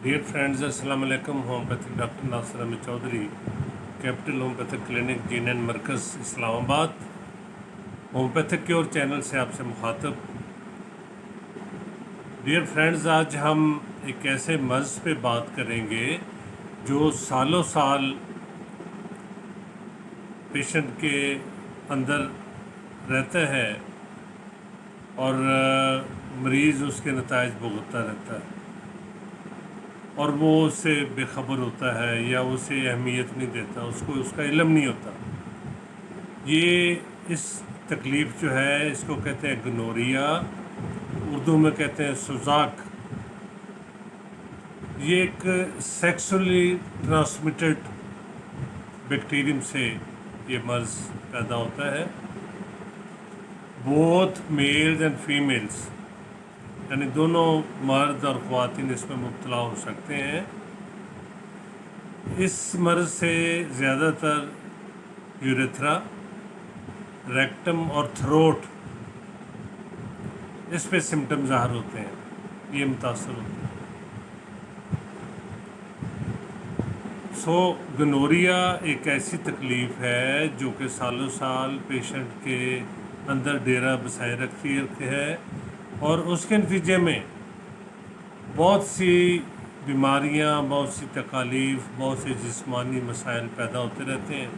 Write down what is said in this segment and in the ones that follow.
Dear friends, अस्सलाम वालेकुम। Homeopathic doctor Nasir Ahmed Chaudhry, capital homeopathic clinic, Jinnah Markaz, Islamabad. Homeopathic cure channel से आपसे मुखातब। डियर फ्रेंड्स, आज हम एक ऐसे मर्ज़ पे बात करेंगे जो सालों साल पेशेंट के अंदर रहता है और मरीज़ उसके नताइज भुगतता रहता है और वो उससे बेखबर होता है या उसे अहमियत नहीं देता, उसको उसका इल्म नहीं होता। ये इस तकलीफ़ जो है इसको कहते हैं गनोरिया, उर्दू में कहते हैं सुजाक। ये एक सेक्सुअली ट्रांसमिटेड बैक्टीरियम से ये मर्ज़ पैदा होता है। बोथ मेल्स एंड फीमेल्स, यानी दोनों मर्द और ख़वातीन इसमें मुब्तला हो सकते हैं। इस मर्ज़ से ज़्यादातर यूरेथ्रा, रेक्टम और थ्रोट, इस पे सिम्टम ज़ाहिर होते हैं, ये मुतासर होते हैं। गनोरिया एक ऐसी तकलीफ़ है जो कि सालों साल पेशेंट के अंदर डेरा बसाए रखती है और उसके नतीजे में बहुत सी बीमारियां, बहुत सी तकालीफ, बहुत से जिस्मानी मसाइल पैदा होते रहते हैं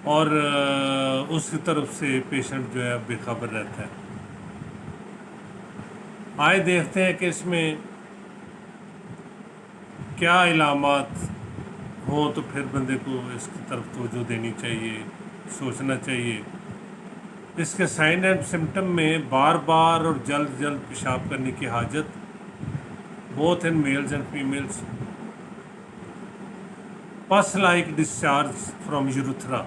और उसकी तरफ से पेशेंट जो है बेखबर रहता है। आए देखते हैं कि इसमें क्या इलामात हों तो फिर बंदे को इसकी तरफ तवज्जो देनी चाहिए, सोचना चाहिए। इसके साइन एंड सिम्टम में बार बार और जल्द जल्द पेशाब करने की हाजत, both in males and females. पस लाइक डिस्चार्ज फ्रॉम यूरेथ्रा,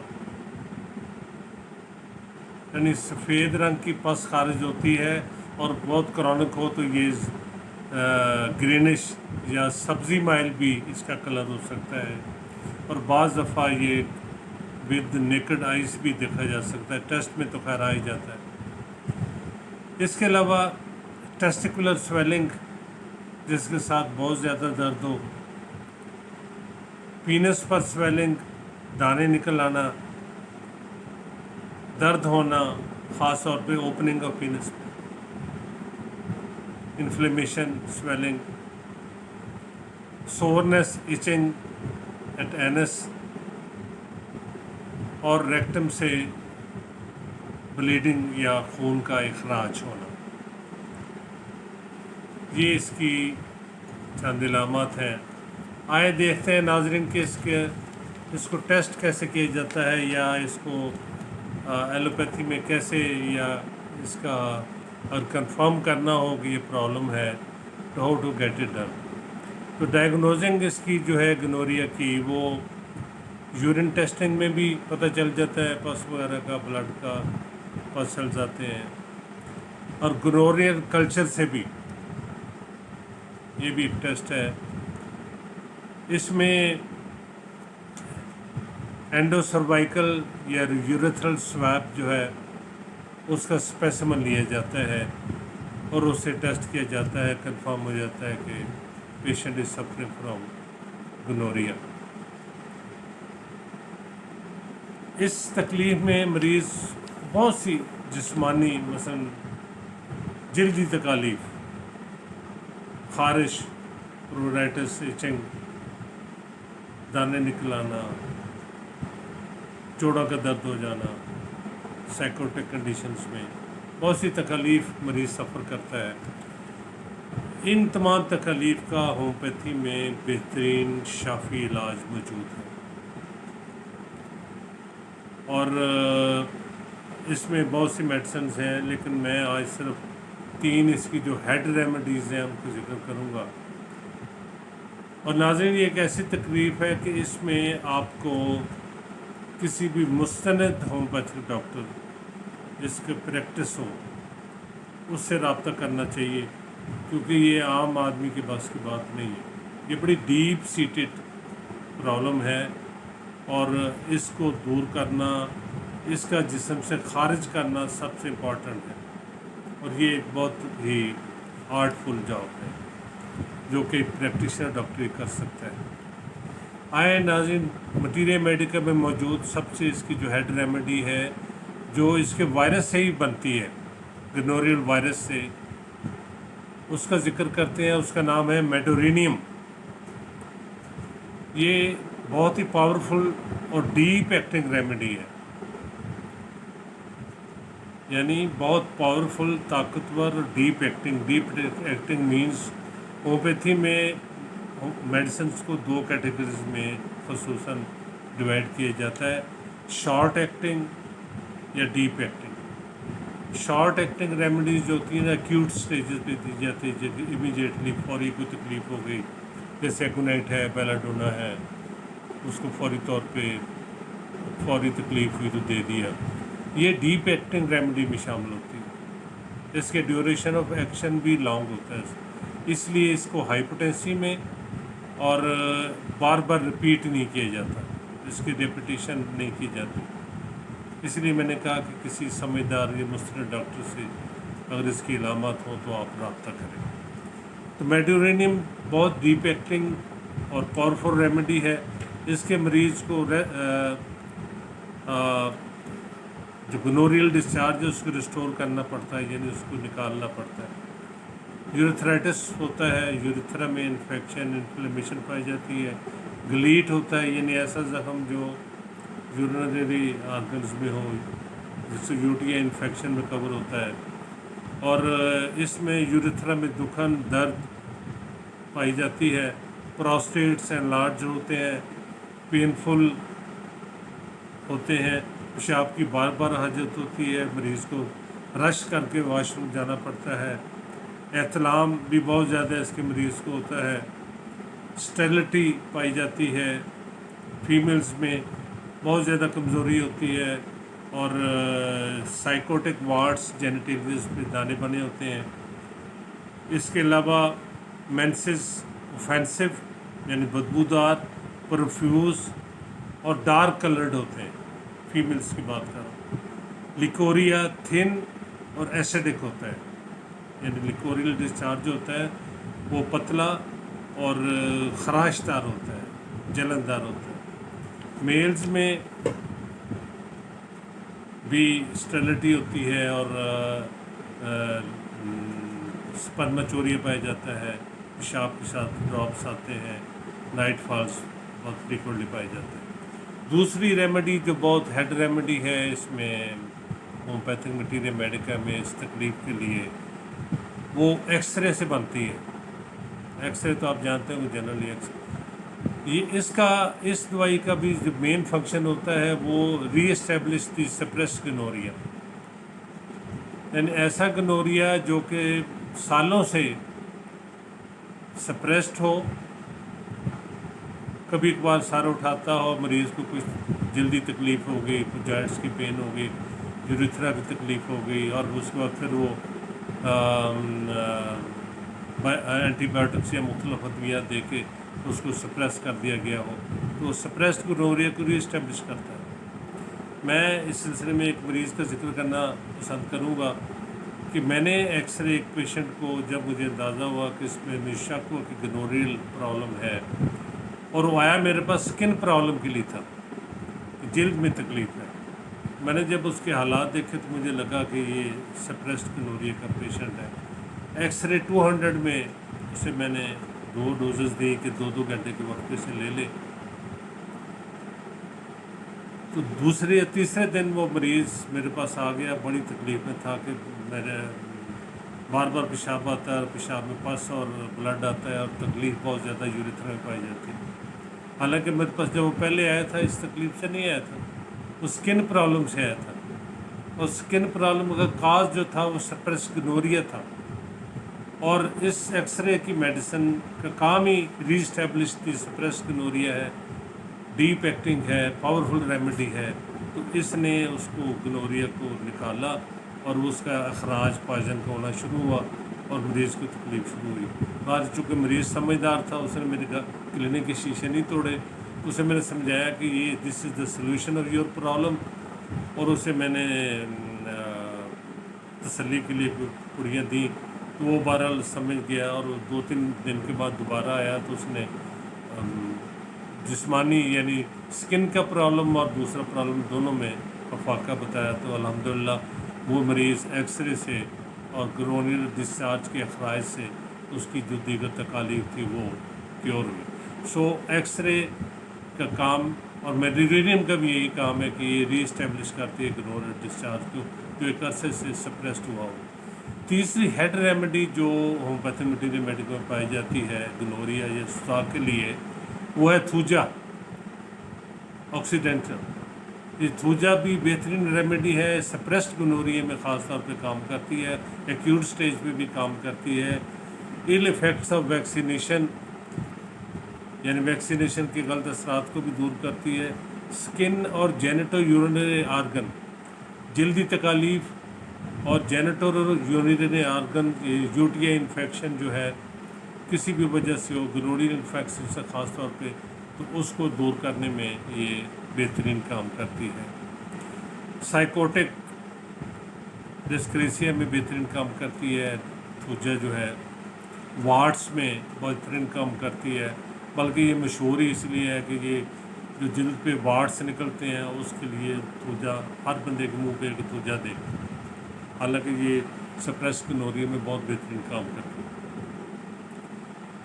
यानी सफ़ेद रंग की पस खारिज होती है और बहुत क्रॉनिक हो तो ये ग्रीनिश या सब्ज़ी माइल भी इसका कलर हो सकता है और बाज़ दफ़ा ये विद नेकेड आइज भी देखा जा सकता है। टेस्ट में तो खैर आ ही जाता है। इसके अलावा टेस्टिकुलर स्वेलिंग, जिसके साथ बहुत ज़्यादा दर्द हो, पीनस पर स्वेलिंग, दाने निकल आना, दर्द होना, ख़ास तौर पे ओपनिंग ऑफ पीनस पे, inflammation, swelling, soreness, itching at anus और रेक्टम से ब्लीडिंग या खून का इखराज होना। ये इसकी चंद इलामात हैं। आए देखते हैं नाज़रीन कि इसको टेस्ट कैसे किया जाता है या इसको एलोपैथी में कैसे, या इसका अगर कंफर्म करना हो कि ये प्रॉब्लम है तो how to get it done. तो डायग्नोजिंग इसकी जो है गनोरिया की, वो यूरिन टेस्टिंग में भी पता चल जाता है, पस वगैरह का, ब्लड का पस चल जाते हैं और गनोरिया कल्चर से भी, ये भी एक टेस्ट है। इसमें एंडोसर्वाइकल या यूरेथ्रल स्वैब जो है उसका स्पेसिमन लिया जाता है और उससे टेस्ट किया जाता है, कंफर्म हो जाता है कि patient is suffering from gonorrhoea. इस तकलीफ़ में मरीज़ बहुत सी जिस्मानी, मसलन जल्दी तकालीफ, खारिश, प्रोराइटिस, इचिंग, दाने निकल आना, जोड़ों का दर्द हो जाना, साइकोटिक कंडीशंस में बहुत सी तकालीफ मरीज़ सफ़र करता है। इन तमाम तकालीफ का होम्योपैथी में बेहतरीन शाफी इलाज मौजूद है और इसमें बहुत सी मेडिसिन्स हैं, लेकिन मैं आज सिर्फ 3 इसकी जो हेड रेमेडीज़ हैं उनको जिक्र करूँगा। और नाज़रीन, ये एक ऐसी तकलीफ़ है कि इसमें आपको किसी भी मुस्तनद होम्योपैथिक डॉक्टर जिसके प्रैक्टिस हो उससे रब्ता करना चाहिए, क्योंकि ये आम आदमी के बस की बात नहीं है। ये बड़ी डीप सीटेड प्रॉब्लम है और इसको दूर करना, इसका जिस्म से खारिज करना सबसे इम्पॉर्टेंट है और ये एक बहुत ही आर्टफुल जॉब है। जो कि प्रैक्टिशनर डॉक्टरी कर सकता है। आए नाज़रीन, मटीरियल मेडिका में मौजूद सबसे इसकी जो हेड रेमेडी है, जो इसके वायरस से ही बनती है, गनोरियल वायरस से, उसका जिक्र करते हैं। उसका नाम है मेडोरेनियम। ये बहुत ही पावरफुल और डीप एक्टिंग रेमेडी है, यानी बहुत पावरफुल, ताकतवर और डीप एक्टिंग मीन्स होम्योपैथी में मेडिसिन्स को दो कैटेगरीज में खसूसन डिवाइड किया जाता है, शॉर्ट एक्टिंग या deep acting. Short acting remedies जो होती हैं ना, एक्यूट स्टेजेस पे दी जाती है, जब इमीडिएटली फौरी कोई तकलीफ हो गई, जैसे एकुनाइट है, बेलाडोना है, उसको फौरी तौर पे फौरी तकलीफ हुई तो दे दिया। ये डीप एक्टिंग रेमेडी में शामिल होती है। इसके ड्यूरेशन ऑफ एक्शन भी लॉन्ग होता है, इसलिए इसको हाइपोटेंसी में और बार बार रिपीट नहीं किया जाता, इसकी रेपिटेशन नहीं की जाती। इसलिए मैंने कहा कि किसी समझदार या मुस्तनद डॉक्टर से अगर इसकी अलामत हो तो आप रब्ता करें। तो मेडोरेनियम बहुत डीप एक्टिंग और पावरफुल रेमेडी है। इसके मरीज़ को जो गनोरियल डिस्चार्ज है उसको रिस्टोर करना पड़ता है, यानी उसको निकालना पड़ता है। यूरेथ्राइटिस होता है, यूरेथ्रा में इन्फेक्शन, इन्फ्लेमेशन पाई जाती है। ग्लीट होता है, यानी ऐसा ज़ख्म जो यूरिनरी आर्गन्स में हो, जिससे यूटिया इन्फेक्शन में कवर होता है। और इसमें यूरेथ्रा में दुखन, दर्द पाई जाती है। प्रोस्टेट्स एनलार्ज होते हैं, पेनफुल होते हैं, पेशाब की बार बार हाजत होती है, मरीज़ को रश करके वॉशरूम जाना पड़ता है। एहतलाम भी बहुत ज़्यादा इसके मरीज़ को होता है। स्टेरिलिटी पाई जाती है, फीमेल्स में बहुत ज़्यादा कमज़ोरी होती है। और साइकोटिक वार्ड्स, जेनिटलिस पे दाने बने होते हैं। इसके अलावा मेंसेस ऑफेंसिव यानी बदबूदार, प्रोफ्यूज और डार्क कलर्ड होते हैं, फीमेल्स की बात कर रहा हूँ। लिकोरिया थिन और एसिडिक होता है, यानी लिकोरियल डिस्चार्ज होता है वो पतला और खराशदार होता है, जलनदार होता है। मेल्स में भी स्टेरिलिटी होती है और स्पर्मेटोरिया पाया जाता है, पेशाब के साथ ड्रॉप्स आते हैं, नाइट फॉल्स बहुत फ्रीक्वेंटली पाए जाते हैं। दूसरी रेमेडी जो बहुत हेड रेमेडी है इसमें होम्योपैथिक मटीरियल मेडिका में इस तकलीफ के लिए, वो एक्सरे से बनती है। एक्सरे तो आप जानते हो जनरली एक्सरे, ये इस दवाई का भी जो मेन फंक्शन होता है वो रीएस्टेब्लिश दी सप्रेस्ड गनोरिया, यानी ऐसा गनोरिया जो कि सालों से सप्रेस्ड हो, कभी कभार सर उठाता हो, मरीज़ को कुछ जल्दी तकलीफ़ हो गई, कुछ जॉइंट्स की पेन हो गई, यूरिथ्रा की तकलीफ़ हो गई, और उसके बाद फिर वो एंटीबायोटिक्स या मुख्तलिफ अद्वियात दे के उसको सप्रेस कर दिया गया हो, तो सप्रेस्ड गनोरिया को रीएस्टेब्लिश करता है। मैं इस सिलसिले में एक मरीज़ का जिक्र करना पसंद करूँगा कि मैंने एक्सरे एक पेशेंट को, जब मुझे अंदाज़ा हुआ कि इसमें मुझे शक हुआ कि गनोरियल प्रॉब्लम है, और वो आया मेरे पास स्किन प्रॉब्लम के लिए था, जल्द में तकलीफ़ है। मैंने जब उसके हालात देखे तो मुझे लगा कि ये सप्रेस्ड गनोरिया का पेशेंट है। एक्सरे 200 में उसे मैंने 2 डोजेस दी कि 2-2 घंटे के वक्त से ले ले। तो दूसरे या तीसरे दिन वो मरीज़ मेरे पास आ गया, बड़ी तकलीफ़ में था कि मेरे बार बार पेशाब आता है और पेशाब में पस और ब्लड आता है और तकलीफ़ बहुत ज़्यादा यूरिथ्रा में पाई जाती है। हालांकि मेरे पास जब वो पहले आया था इस तकलीफ़ से नहीं आया था, वो स्किन प्रॉब्लम से आया था, और स्किन प्रॉब्लम का काज जो था वो सप्रेस्ड गनोरिया था। और इस एक्सरे की मेडिसिन का काम ही रीस्टैब्लिश दी सप्रेस्ड गनोरिया है, डीप एक्टिंग है, पावरफुल रेमेडी है। तो इसने उसको गनोरिया को निकाला और उसका अखराज पॉइजन का होना शुरू हुआ और मरीज़ को तकलीफ शुरू हुई। आज चूँकि मरीज़ समझदार था, उसने मेरे क्लिनिक के शीशे नहीं तोड़े, उसे मैंने समझाया कि ये this is the solution of your problem, और उसे मैंने तसल्ली के लिए पुड़ियाँ दी, تو وہ بہرحال سمجھ گیا، اور 2-3 دن کے بعد دوبارہ آیا تو اس نے جسمانی یعنی سکن کا پرابلم اور دوسرا پرابلم دونوں میں افاقہ بتایا، تو الحمدللہ وہ مریض ایکس رے سے اور گرونیل ڈسچارج کے اخراج سے اس کی جو دیگر تکالیف تھی وہ کیور ہوئی۔ سو ایکس رے کا کام اور میڈیٹیریم کا بھی یہی کام ہے کہ یہ ری اسٹیبلش کرتی ہے گرونیل ڈسچارج کو جو ایک عرصے سے سپریسڈ ہوا ہو۔ تیسری ہیڈ ریمیڈی جو ہومیوپیتھی میٹیریل میڈیکل میں پائی جاتی ہے گنوریا یا سوراخ کے لیے، وہ ہے تھوجا آکسیڈینٹل۔ یہ تھوجا بھی بہترین ریمیڈی ہے، سپریسڈ گنوریا میں خاص طور پہ کام کرتی ہے، ایکیوٹ سٹیج پہ بھی کام کرتی ہے۔ ایل ایفیکٹس آف ویکسینیشن یعنی ویکسینیشن کے غلط اثرات کو بھی دور کرتی ہے۔ سکن اور جینیٹو یورینری آرگن، جلدی تکالیف اور genitourinary organ U T I infection جو ہے کسی بھی وجہ سے ہو، گنوریا انفیکشن سے خاص طور پہ، تو اس کو دور کرنے میں یہ بہترین کام کرتی ہے۔ سائیکوٹک ڈسکریسیا میں بہترین کام کرتی ہے تھوجا جو ہے، وارٹس میں بہترین کام کرتی ہے، بلکہ یہ مشہور ہی اس لیے ہے کہ یہ جو جلد پہ وارٹس نکلتے ہیں اس کے لیے تھوجا ہر بندے کے منہ پہ ایک تھوجا دے، حالانکہ یہ سپریس گنوریا میں بہت بہترین کام کرتی ہے۔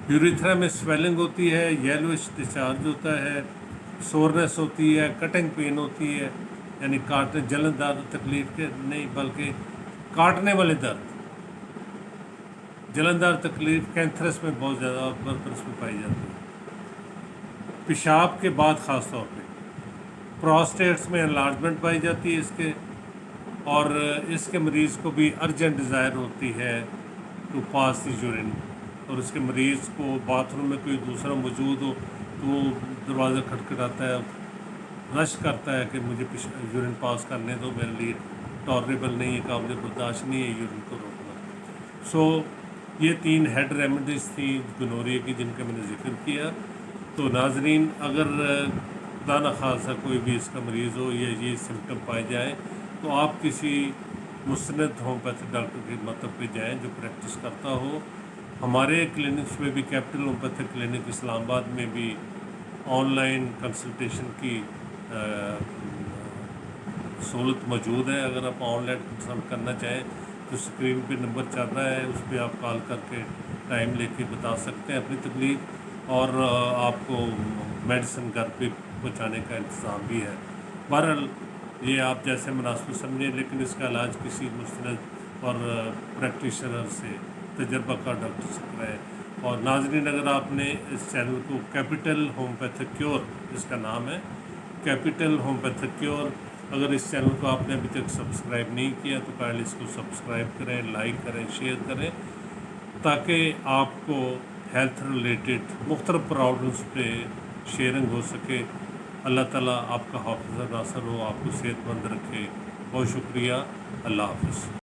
یوریتھرا میں سویلنگ ہوتی ہے، یلوش ڈسچارج ہوتا ہے، سورنس ہوتی ہے، کٹنگ پین ہوتی ہے، یعنی کاٹنے جلن دار تکلیف کے نہیں بلکہ کاٹنے والے درد، جلن دار تکلیف کینتھرس میں بہت زیادہ اور برپرس میں پائی جاتی ہے، پیشاب کے بعد خاص طور پہ پروسٹیٹس میں انلارجمنٹ پائی جاتی ہے اس کے، اور اس کے مریض کو بھی ارجنٹ ڈیزائر ہوتی ہے ٹو پاس دی یورین، اور اس کے مریض کو باتھ روم میں کوئی دوسرا موجود ہو تو وہ دروازہ کھٹکھٹاتا ہے، رش کرتا ہے کہ مجھے یورین پاس کرنے دو، میرے لیے ٹالریبل نہیں ہے، قابل برداشت نہیں ہے یورین کو روکنا۔ سو یہ 3 ہیڈ ریمیڈیز تھیں گنوریا کی جن کا میں نے ذکر کیا۔ تو ناظرین، اگر خدا نخواستہ کوئی بھی اس کا مریض ہو یا یہ سمٹم پائے جائیں تو آپ کسی مستند ہومیوپیتھی ڈاکٹر کے مطلب پہ جائیں جو پریکٹس کرتا ہو۔ ہمارے کلینکس میں بھی کیپٹل ہومیوپیتھی کلینک اسلام آباد میں بھی آن لائن کنسلٹیشن کی سہولت موجود ہے۔ اگر آپ آن لائن کنسلٹ کرنا چاہیں تو اسکرین پہ نمبر چل رہا ہے، اس پہ آپ کال کر کے ٹائم لے کے بتا سکتے ہیں اپنی تکلیف، اور آپ کو میڈیسن گھر پہ پہنچانے کا انتظام بھی ہے۔ بہرحال یہ آپ جیسے مناسب سمجھیں، لیکن اس کا علاج کسی مستند اور پریکٹیشنر سے، تجربہ کار ڈاکٹر سے کرائیں۔ اور ناظرین، اگر آپ نے اس چینل کو کیپٹل ہومیوپیتھی کیور جس کا نام ہے کیپٹل ہومیوپیتھی کیور، اگر اس چینل کو آپ نے ابھی تک سبسکرائب نہیں کیا تو پہلے اس کو سبسکرائب کریں، لائک کریں، شیئر کریں، تاکہ آپ کو ہیلتھ ریلیٹڈ مختلف پرابلمس پہ شیئرنگ ہو سکے۔ اللہ تعالیٰ آپ کا حافظ ناصر ہو، آپ کو صحت مند رکھے۔ بہت شکریہ، اللہ حافظ۔